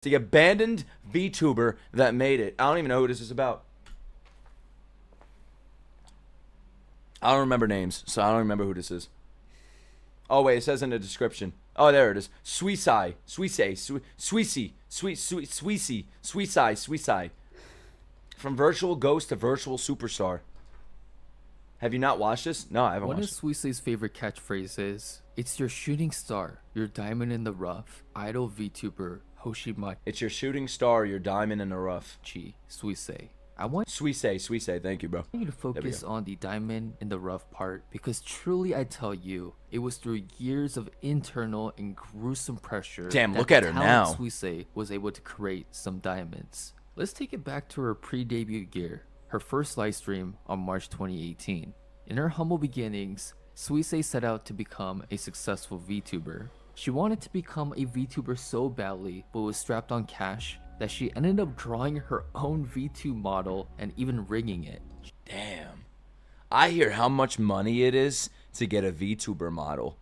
The abandoned VTuber that made it. I don't even know who this is about. I don't remember names, so I don't remember who this is. Oh wait, it says in the description. Oh, there it is. Sweesai, Sweesai. From virtual ghost to virtual superstar. Have you not watched this? No, I haven't watched it. One of Sweesai's favorite catchphrases, it's your shooting star, your diamond in the rough, idol VTuber, Hoshimachi. It's your shooting star, your diamond in the rough. Sweesai. I want Sweesai, thank you, bro. you to focus on the diamond in the rough part, because truly I tell you, it was through years of internal and gruesome pressure. Damn, look at her now. Sweesai was able to create some diamonds. Let's take it back to her pre-debut year, her first live stream on March 2018. In her humble beginnings, Sweesai set out to become a successful VTuber. She wanted to become a VTuber so badly, but was strapped on cash, that she ended up drawing her own V2 model and even rigging it. Damn. I hear how much money it is to get a VTuber model.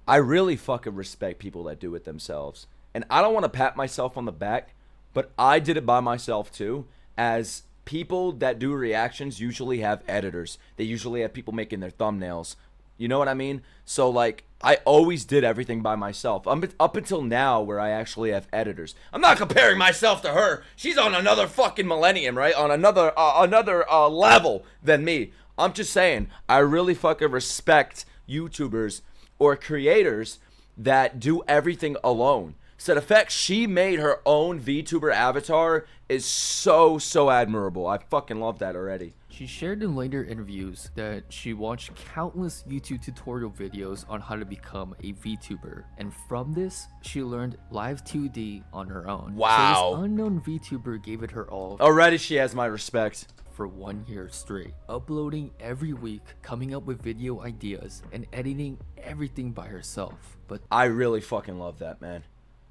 I really fucking respect people that do it themselves. And I don't want to pat myself on the back, but I did it by myself too, as people that do reactions usually have editors. They usually have people making their thumbnails. You know what I mean? So like, I always did everything by myself. Up until now where I actually have editors. I'm not comparing myself to her. She's on another fucking millennium, right? On another level than me. I'm just saying, I really fucking respect YouTubers or creators that do everything alone. So the fact she made her own VTuber avatar is so admirable. I fucking love that already. She shared in later interviews that she watched countless YouTube tutorial videos on how to become a VTuber, and from this, she learned Live 2D on her own. Wow. So this unknown VTuber gave it her all. Already she has my respect. For 1 year straight, uploading every week, coming up with video ideas, and editing everything by herself. But I really fucking love that, man.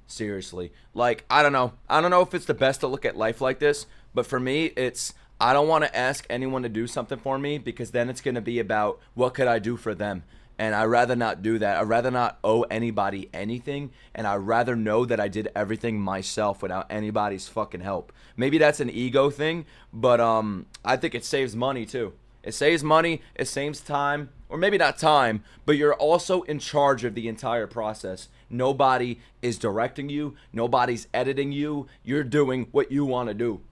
Seriously. Like, I don't know if it's the best to look at life like this, but for me, it's, I don't want to ask anyone to do something for me, because then it's going to be about what could I do for them. And I'd rather not do that. I'd rather not owe anybody anything, and I'd rather know that I did everything myself without anybody's fucking help. Maybe that's an ego thing, but I think it saves money too. It saves money, it saves time, or maybe not time, but you're also in charge of the entire process. Nobody is directing you, nobody's editing you, you're doing what you want to do.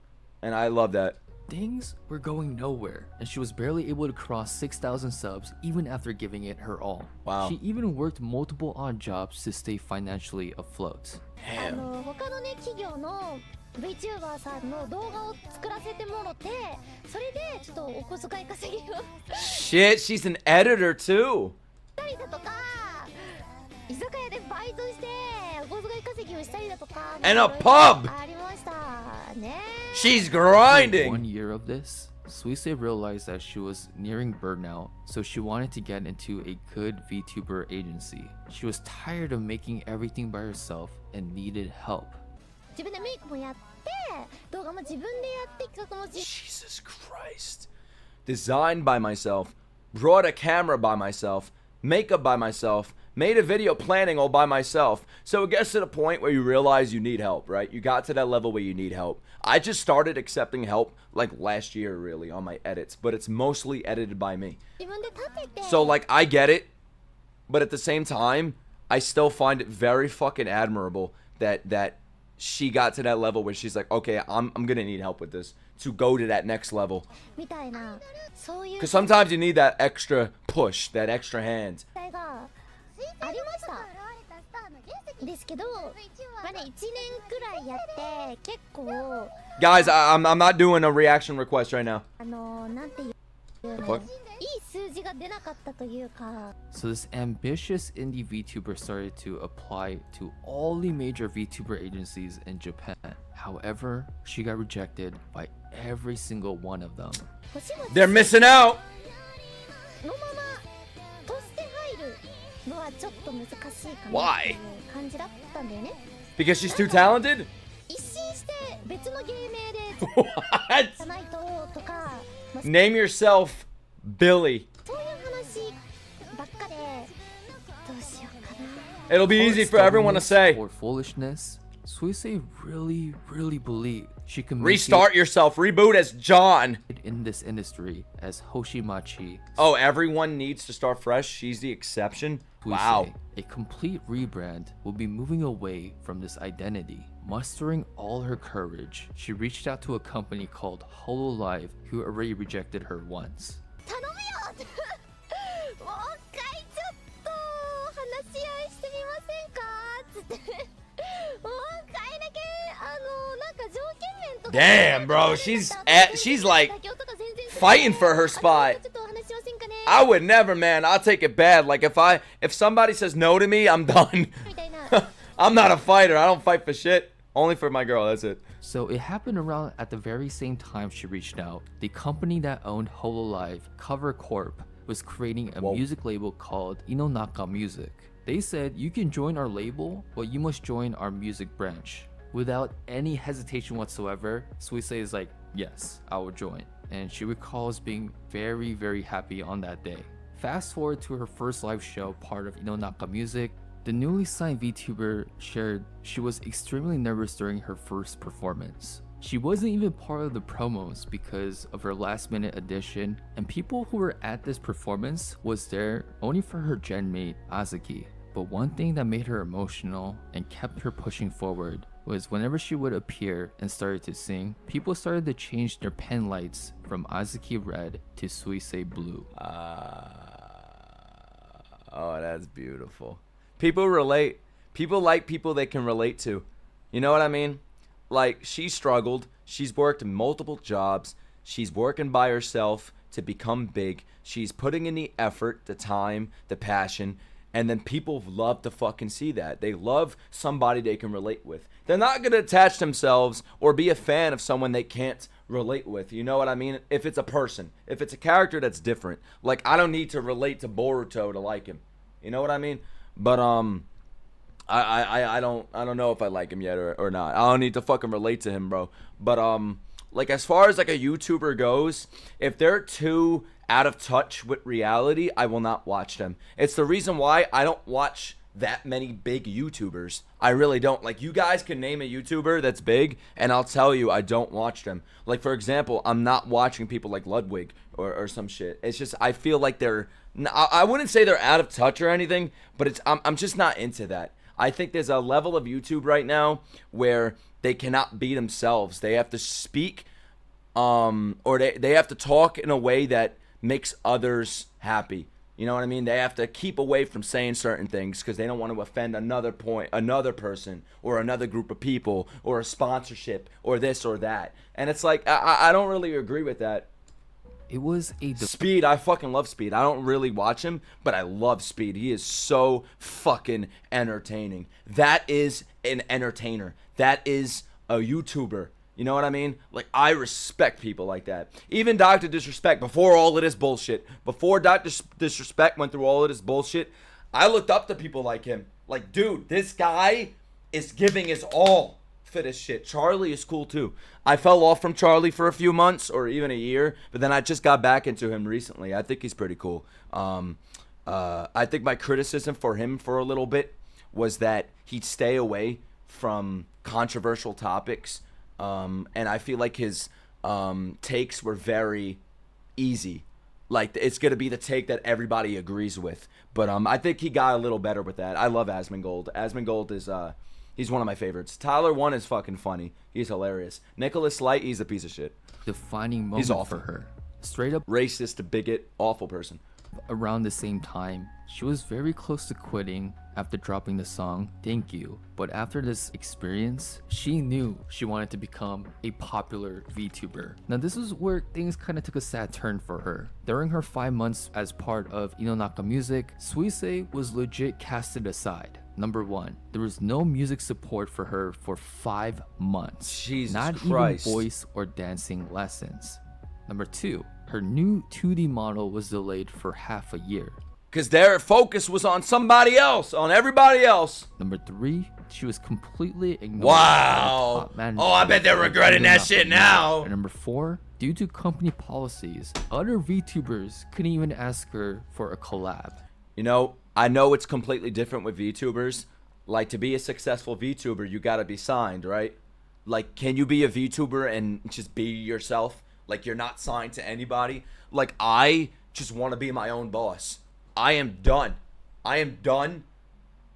And I love that. things were going nowhere, and she was barely able to cross 6,000 subs even after giving it her all. Wow. She even worked multiple odd jobs to stay financially afloat. Damn. VTuber さんの動画を作らせてもろて、それでちょっとお小遣い稼ぎを Shit, she's an editor too. したりだとか、居酒屋でバイトしてお小遣い稼ぎをしたりだとか、 And a pub. ありましたね。She's After grinding. 1 year of this, Suisse realized that she was nearing burnout, so she wanted to get into a good VTuber agency. She was tired of making everything by herself and needed help. 自分でメイクもやって、動画も自分でやって企画も Jesus Christ. Designed by myself, brought a camera by myself, makeup by myself, made a video planning all by myself. So it gets to the point where you realize you need help, right? You got to that level where you need help. I just started accepting help like last year really on my edits, but it's mostly edited by me. 自分で立てて So like I get it, but at the same time, I still find it very fucking admirable that she got to that level where she's like, okay, I'm gonna need help with this to go to that next level. みたいな、そういう Because sometimes you need that extra push, that extra hand. 時代がありましたですけど、まあね、1年くらいやって結構 Guys, I'm not doing a reaction request right now. なんていうの What? いい数字が出なかったというか So this ambitious indie VTuber started to apply to all the major VTuber agencies in Japan. However, she got rejected by every single one of them. お仕事 They're missing out. のままとして入るのはちょっと難しいかなっていう Why? 感じだったんだよね Because she's too talented? 一新して別の芸名で What? じゃないととか、まあ Name yourself Billy. そういう話ばっかでどうしようかな It'll be easy for everyone to say. Or foolishness, Suisei really believed she could make Restart yourself. Reboot as John. it in this industry as Hoshimachi Oh, everyone needs to start fresh. She's the exception. Suisei. Wow. A complete rebrand will be moving away from this identity. Mustering all her courage, she reached out to a company called Hololive, who already rejected her once. 頼むよもう一回ちょっと話し合いしてみませんかつってもう一回だけなんか条件面とか Damn, bro. She's like fighting for her spot. ちょっとお話しませんかね I would never, man. I'll take it bad. Like if somebody says no to me, I'm done. みたいな I'm not a fighter. I don't fight for shit. Only for my girl. That's it. So it happened around at the very same time she reached out. The company that owned Hololive, Cover Corp, was creating a Whoa. music label called Inonaka Music. They said, you can join our label, but you must join our music branch. Without any hesitation whatsoever, Suisei is like, yes, I will join. And she recalls being very happy on that day. Fast forward to her first live show, part of Inonaka Music. The newly signed VTuber shared she was extremely nervous during her first performance. She wasn't even part of the promos because of her last minute addition, and people who were at this performance was there only for her gen mate Azuki. But one thing that made her emotional and kept her pushing forward was whenever she would appear and started to sing, people started to change their pen lights from Azuki red to Suisei blue. Oh, that's beautiful. People relate. People like people they can relate to. You know what I mean? Like, she struggled. She's worked multiple jobs. She's working by herself to become big. She's putting in the effort, the time, the passion. And then people love to fucking see that. They love somebody they can relate with. They're not going to attach themselves or be a fan of someone they can't relate with. You know what I mean? If it's a person. If it's a character that's different. Like, I don't need to relate to Boruto to like him. You know what I mean? But I don't know if I like him yet or not. I don't need to fucking relate to him, bro. But like, as far as like a YouTuber goes, if they're too out of touch with reality, I will not watch them. It's the reason why I don't watch that many big YouTubers. I really don't. Like, you guys can name a YouTuber that's big, and I'll tell you I don't watch them. Like, for example, I'm not watching people like Ludwig or some shit. It's just, I feel like they're, I wouldn't say they're out of touch or anything, but I'm just not into that. I think there's a level of YouTube right now where they cannot be themselves. They have to speak, or they have to talk in a way that makes others happy. You know what I mean? They have to keep away from saying certain things because they don't want to offend another person or another group of people or a sponsorship or this or that. And it's like, I don't really agree with that. It was a Speed, I fucking love Speed. I don't really watch him, but I love Speed. He is so fucking entertaining. That is an entertainer. That is a YouTuber. You know what I mean? Like, I respect people like that. Even Dr. Disrespect, before all of this bullshit, before Dr. Disrespect went through all of this bullshit, I looked up to people like him. Like, dude, this guy is giving his all for this shit. Charlie is cool too. I fell off from Charlie for a few months or even a year, but then I just got back into him recently. I think he's pretty cool. I think my criticism for him for a little bit was that he'd stay away from controversial topics. And I feel like his takes were very easy. Like, it's going to be the take that everybody agrees with. But I think he got a little better with that. I love Asmongold. Asmongold is he's one of my favorites. Tyler 1 is fucking funny. He's hilarious. Nicholas Light, he's a piece of shit. defining moment He's awful. for her. Straight up Racist, bigot, awful person. around the same time, she was very close to quitting after dropping the song Thank You. But after this experience, she knew she wanted to become a popular VTuber. Now this is where things kind of took a sad turn for her. During her 5 months as part of Inonaka Music, Suisei was legit casted aside. Number 1, there was no music support for her for 5 months. Jesus Not Christ. even voice or dancing lessons. Number 2, her new 2D model was delayed for half a year. Because their focus was on somebody else, on everybody else. Number 3, she was completely ignored. Wow. by top management Oh, I bet they're of regretting that Inonaka shit Music. now. And number 4, due to company policies, other VTubers couldn't even ask her for a collab. You know, I know it's completely different with VTubers. Like, to be a successful VTuber, you gotta be signed, right? Like, can you be a VTuber and just be yourself? Like, you're not signed to anybody? Like, I just want to be my own boss. I am done.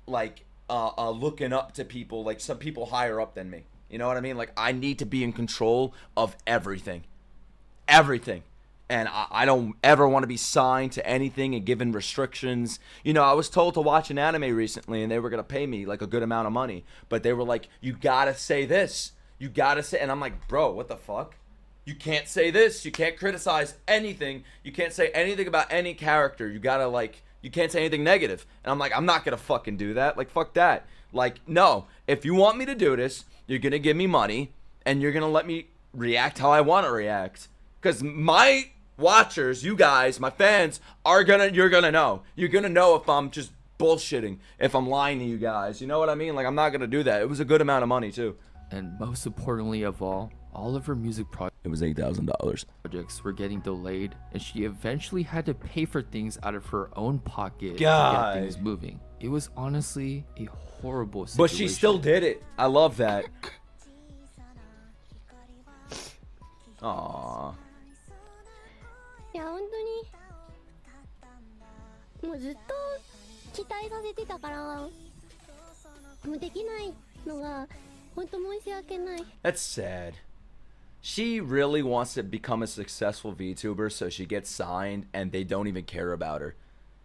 Like, looking up to people, like some people higher up than me. You know what I mean? Like, I need to be in control of everything. Everything. And I don't ever want to be signed to anything and given restrictions. You know, I was told to watch an anime recently and they were going to pay me like a good amount of money. But they were like, you got to say this. You got to say. And I'm like, bro, what the fuck? You can't say this. You can't criticize anything. You can't say anything about any character. You got to like, you can't say anything negative. And I'm like, I'm not going to fucking do that. Like, fuck that. Like, no. If you want me to do this, you're going to give me money and you're going to let me react how I want to react. Because my watchers, you guys, my fans, you're gonna know. You're gonna know if I'm just bullshitting, if I'm lying to you guys. You know what I mean? Like, I'm not gonna do that. It was a good amount of money too. And most importantly of all of her music It was $8,000. projects were getting delayed, and she eventually had to pay for things out of her own pocket God. to get things moving. It was honestly a horrible situation. But she still did it. I love that. Aww. いや本当にもうずっと期待させてたからもうできないのが本当申し訳ない。 That's sad. She really wants to become a successful VTuber, so she gets signed and they don't even care about her.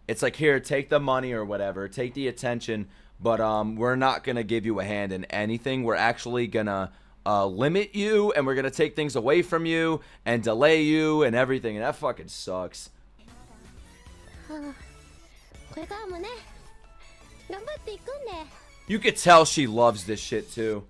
It's like, here, take the money or whatever, take the attention, but we're not gonna give you a hand in anything. We're actually gonna limit you, and we're gonna take things away from you and delay you and everything, and that fucking sucks. これからもね頑張っていくんで You could tell she loves this shit too.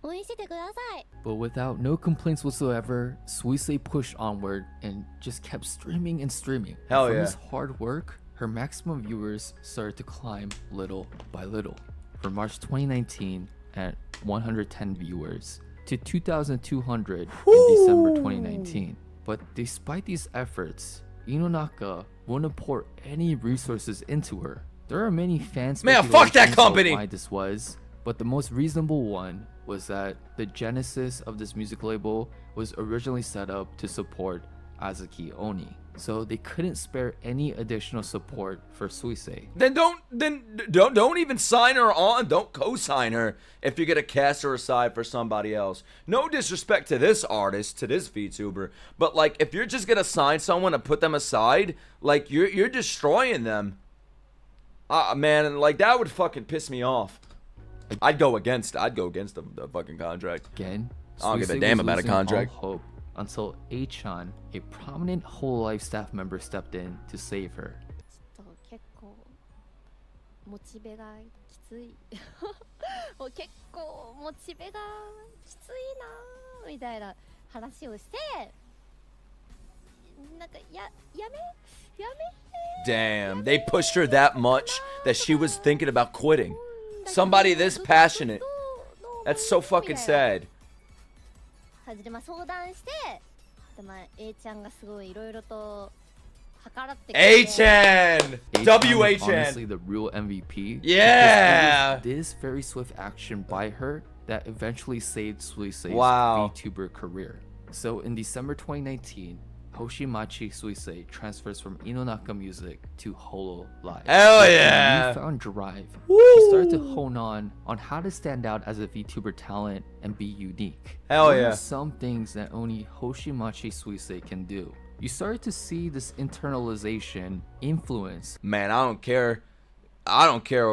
応援しててください。 But without no complaints whatsoever, Suisei pushed onward and just kept streaming and streaming. Hell From yeah. this hard work, her maximum viewers started to climb little by little. From March 2019 at 110 viewers to 2,200 in December 2019. But despite these efforts, Inonaka wouldn't pour any resources into her. There are many fans Man, fuck that company! why this was, but the most reasonable one was that the genesis of this music label was originally set up to support Azuki Oni, so they couldn't spare any additional support for Suisei. Then don't even sign her on. Don't co-sign her if you're gonna cast her aside for somebody else. No disrespect to this artist, to this VTuber, but like, if you're just gonna sign someone and put them aside, like, you're destroying them. Man, like, that would fucking piss me off. I'd go against the fucking contract. Again, I don't give a Suisei damn was about a losing all contract. hope until A-chan, a prominent Hololive staff member, stepped in to save her. ちょっと結構モチベがきついもう結構モチベがきついなみたいな話をしてなんかやめ Damn, they pushed her that much that she was thinking about quitting. Somebody this passionate. That's so fucking sad. 感じでまあ相談してでまあ A ちゃんがすごいいろいろと計らってくれて A-chan! A-chan was W-A-chan! honestly the real MVP. Yeah! Because it was this very swift action by her that eventually saved Suisei's Wow. VTuber career. So in December 2019, Hoshimachi Suisei transfers from Inonaka Music to Hololive. Hell With a yeah! newfound drive. Woo! She started to hone on how to stand out as a VTuber talent and be unique. Hell What are yeah. some things that only Hoshimachi Suisei can do? You started to see this internalization influence. Man, I don't care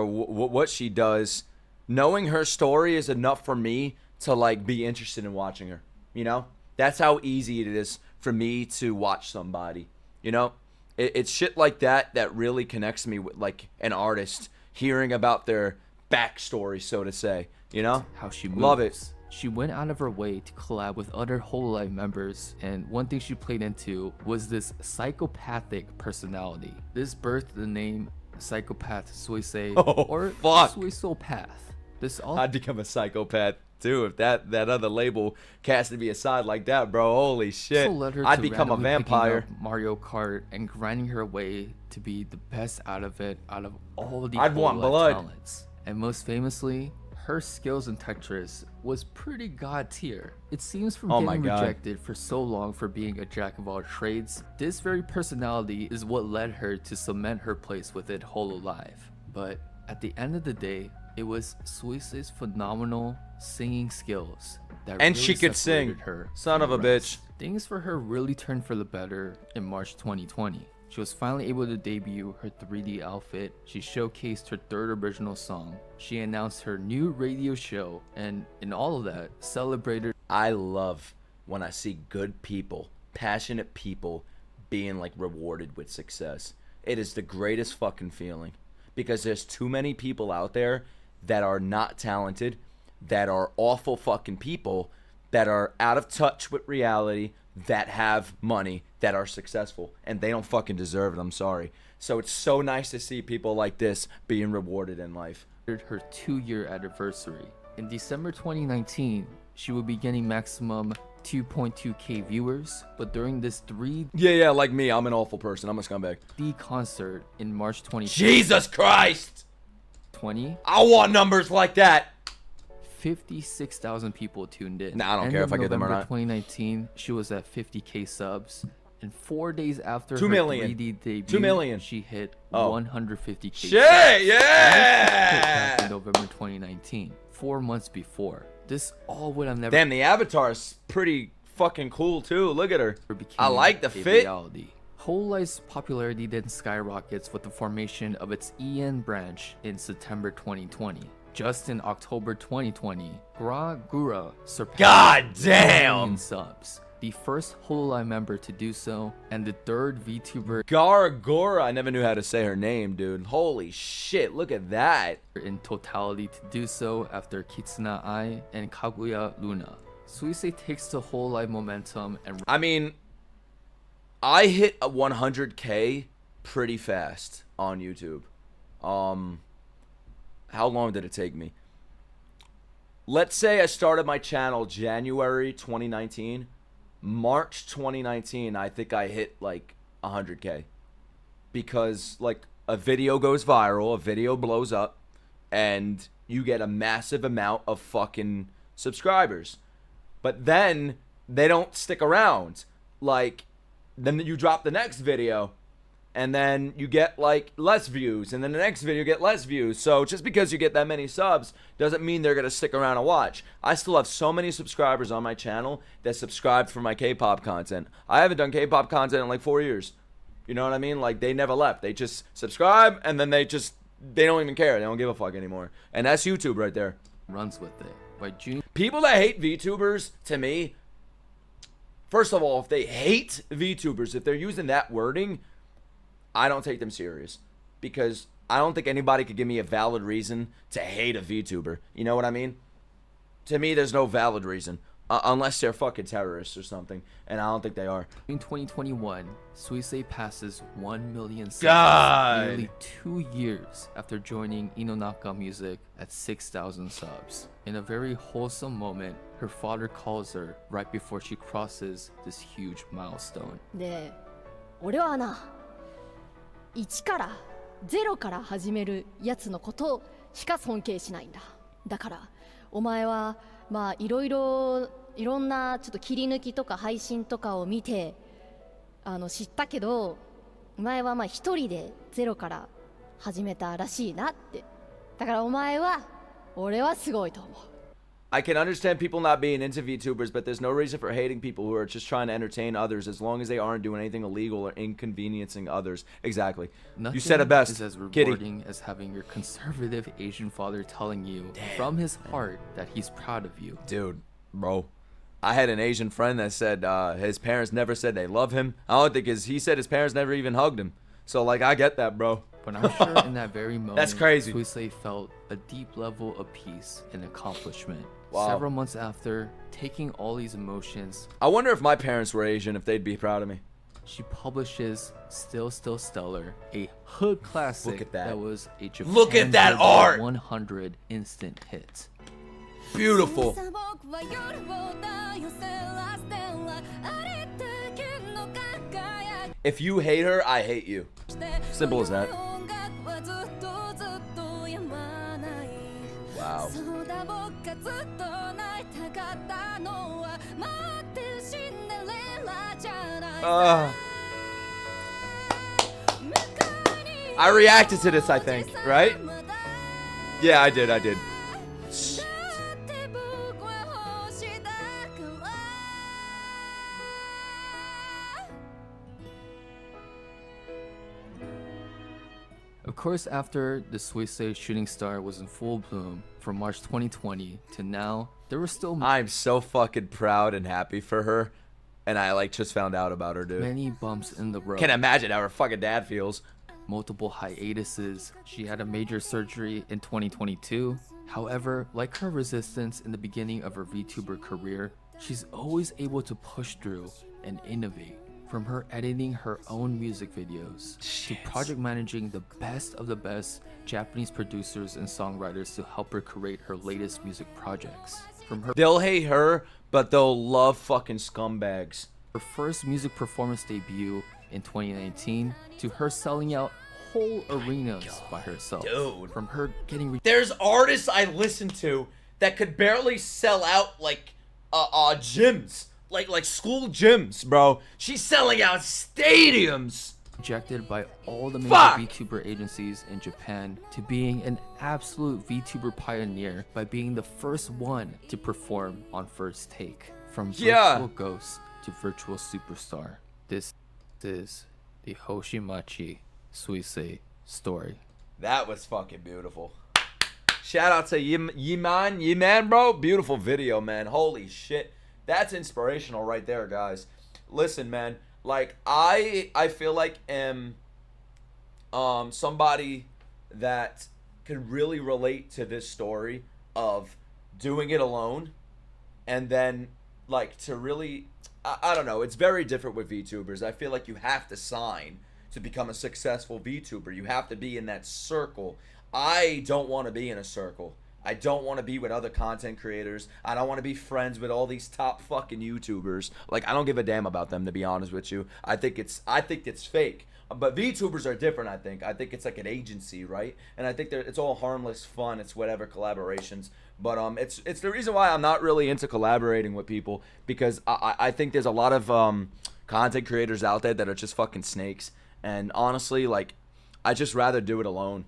what she does. Knowing her story is enough for me to like be interested in watching her. You know, that's how easy it is for me to watch somebody. You know, it's shit like that that really connects me with like an artist, hearing about their backstory, so to say. You know, How she moves. Love it. She went out of her way to collab with other Hololive members, and one thing she played into was this psychopathic personality. This birthed the name Psychopath Suisei Oh, or fuck. Suisopath. This all I'd become a psychopath too if that other label casted me aside like that, bro. Holy shit! also led her I'd to become a randomly picking vampire. up Mario Kart and grinding her way to be the best out of it, out of all the I'd want Hololive blood. talents. And most famously, her skills in Tetris was pretty god tier. It seems from Oh my getting God. rejected for so long for being a jack of all trades, this very personality is what led her to cement her place within Hololive. But at the end of the day, it was Suise's phenomenal singing skills that And really she could sing. separated her Son from of the a rest. bitch. Things for her really turned for the better in March 2020. She was finally able to debut her 3D outfit, she showcased her third original song, she announced her new radio show, and in all of that, celebrated. I love when I see good people, passionate people being like rewarded with success. It is the greatest fucking feeling because there's too many people out there that are not talented, that are awful fucking people, that are out of touch with reality, that have money, that are successful, and they don't fucking deserve it. I'm sorry. So it's so nice to see people like this being rewarded in life. Her 2-year anniversary. In December 2019, she would be getting maximum 2.2k viewers, but during this 3D Yeah, like me. I'm an awful person. I'm a scumbag. concert in March 2020, Jesus Christ! I want numbers like that. 56,000 people tuned in. Nah, I don't End care of if I get them or November not. 2019, she was at 50k subs, and 4 days after 2 her million. 3D debut, 2 million. she hit Oh. 150k Shit, subs. yeah! Back in November 2019, 4 months before. This all would have never Damn, the avatar's pretty fucking cool too. Look at her. became I like the a fit. reality. Hololiv's popularity then skyrockets with the formation of its EN branch in September 2020. Just in October 2020, Gra Gura surpassed God 1 damn! million subs, the first Hololive member to do so, and the third VTuber Garagora. I never knew how to say her name, dude. Holy shit, look at that. in totality to do so after Kitsuna Ai and Kaguya Luna. Suise takes the Hololive momentum and I mean, I hit a 100k pretty fast on YouTube. How long did it take me? Let's say I started my channel January 2019. March 2019, I think I hit like 100k. Because like a video goes viral, a video blows up, and you get a massive amount of fucking subscribers. But then they don't stick around. Like, then you drop the next video, and then you get like less views, and then the next video you get less views. So just because you get that many subs doesn't mean they're gonna stick around and watch. I still have so many subscribers on my channel that subscribed for my K-pop content. I haven't done K-pop content in like 4 years. You know what I mean? Like, they never left. They just subscribe, and then they don't even care. They don't give a fuck anymore. And that's YouTube right there. runs with it. By June People that hate VTubers, to me, first of all, if they hate VTubers, if they're using that wording, I don't take them serious. Because I don't think anybody could give me a valid reason to hate a VTuber. You know what I mean? To me, there's no valid reason. Unless they're fucking terrorists or something. And I don't think they are. In 2021, Suise passes 1 million subs God. nearly 2 years after joining Inonaka Music at 6,000 subs. In a very wholesome moment, her father calls her right before she crosses this huge milestone. で俺はな1から0から始めるやつのことしか尊敬しないんだ。だからお前はまあいろんなちょっと切り抜きとか配信とかを見て知ったけど、お前はまあ一人でゼロから始めたらしいなって。だから俺はすごいと思う。I can understand people not being into VTubers, but there's no reason for hating people who are just trying to entertain others as long as they aren't doing anything illegal or inconveniencing others. Exactly. Nothing You said it best, is as Kitty. rewarding as having your conservative Asian father telling you from his heart that he's proud of you. Dude, bro. I had an Asian friend that said his parents never said they love him. I don't think he said his parents never even hugged him. So, like, I get that, bro. But I'm sure in that very moment, That's crazy. Suise felt a deep level of peace and accomplishment. Wow. Several months after, taking all these emotions, I wonder if my parents were Asian, if they'd be proud of me. she publishes Still Stellar, a hood classic Look at that. was a Japan Look at that Billboard art! 100 instant hit. Beautiful. If you hate her, I hate you. Simple as that. Wow. I reacted to this, I think, right? Yeah, I did. Of course, after the Suisse shooting star was in full bloom from March 2020 to now, there were still I'm so fucking proud and happy for her. And I like just found out about her, dude. many bumps in the road. Can't imagine how her fucking dad feels. Multiple hiatuses. She had a major surgery in 2022. However, like her resistance in the beginning of her VTuber career, she's always able to push through and innovate. From her editing her own music videos to project managing the best of the best Japanese producers and songwriters to help her create her latest music projects. From her They'll hate her, but they'll love fucking scumbags. first music performance debut in 2019 to her selling out whole arenas by herself. Dude. From her getting There's artists I listen to that could barely sell out like gyms. Like school gyms, bro. She's selling out stadiums. rejected by all the major Fuck! VTuber agencies in Japan to being an absolute VTuber pioneer by being the first one to perform on First Take. From Yeah. virtual ghost to virtual superstar. This is the Hoshimachi Suisse story. That was fucking beautiful. Shout out to Yiman, bro. Beautiful video, man. Holy shit. That's inspirational right there, guys. Listen, man. Like, I feel like am somebody that could really relate to this story of doing it alone and then, like, to really... I don't know. It's very different with VTubers. I feel like you have to sign to become a successful VTuber. You have to be in that circle. I don't want to be in a circle. I don't want to be with other content creators. I don't want to be friends with all these top fucking YouTubers. Like, I don't give a damn about them, to be honest with you. I think it's fake. But VTubers are different, I think. I think it's like an agency, right? And I think it's all harmless fun. It's whatever collaborations. But it's the reason why I'm not really into collaborating with people, because I think there's a lot of content creators out there that are just fucking snakes. And honestly, like, I just rather do it alone.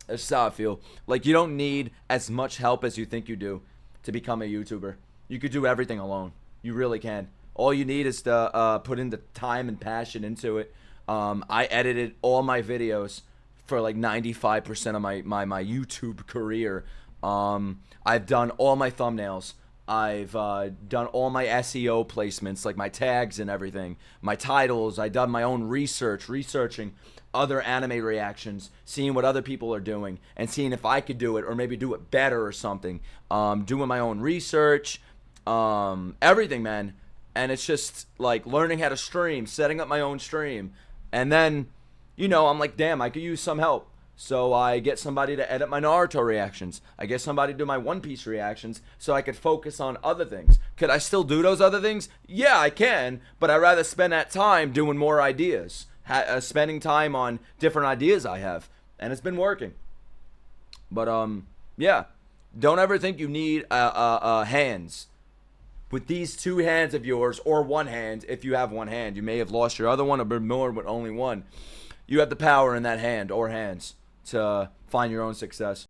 That's just how I feel. Like, you don't need as much help as you think you do to become a YouTuber. You could do everything alone. You really can. All you need is to put in the time and passion into it. I edited all my videos for like 95% of my YouTube career. I've done all my thumbnails. I've done all my SEO placements, like my tags and everything. My titles. I've done my own researching other anime reactions, seeing what other people are doing, and seeing if I could do it or maybe do it better or something. Doing my own research, everything, man. And it's just like learning how to stream, setting up my own stream. And then, you know, I'm like, damn, I could use some help. So I get somebody to edit my Naruto reactions. I get somebody to do my One Piece reactions so I could focus on other things. Could I still do those other things? Yeah, I can, but I'd rather spend that time doing more ideas. Spending time on different ideas I have. And it's been working. But, yeah. Don't ever think you need hands. With these two hands of yours, or one hand, if you have one hand. You may have lost your other one or been more with only one. You have the power in that hand or hands to find your own success.